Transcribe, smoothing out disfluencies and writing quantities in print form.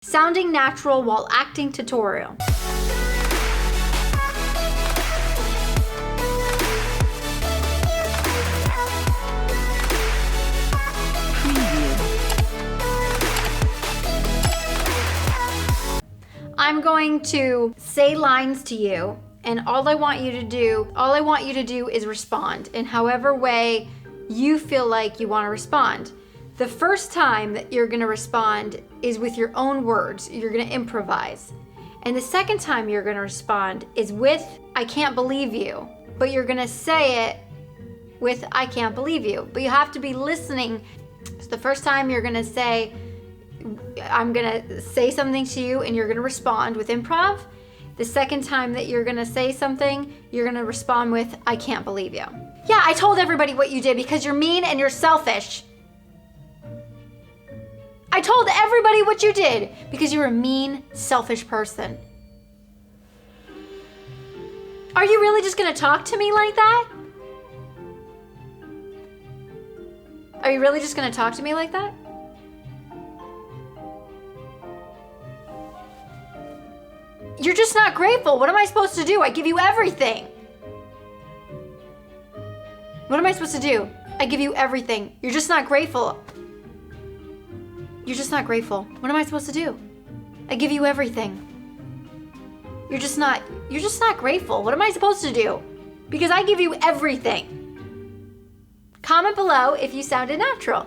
Sounding natural while acting tutorial. I'm going to say lines to you, and all I want you to do is respond in however way you feel like you want to respond. The first time that you're gonna respond is with your own words. You're gonna improvise. And the second time you're gonna respond is with, I can't believe you. But you're gonna say it with, I can't believe you. But you have to be listening. So the first time you're gonna say, I'm gonna say something to you and you're gonna respond with improv. The second time that you're gonna say something, you're gonna respond with, I can't believe you. Yeah, I told everybody what you did because you're mean and you're selfish. I told everybody what you did because you're a mean, selfish person. Are you really just gonna talk to me like that? Are you really just gonna talk to me like that? You're just not grateful. What am I supposed to do? I give you everything. What am I supposed to do? I give you everything. You're just not grateful. You're just not grateful. What am I supposed to do? I give you everything. You're just not grateful. What am I supposed to do? Because I give you everything. Comment below if you sounded natural.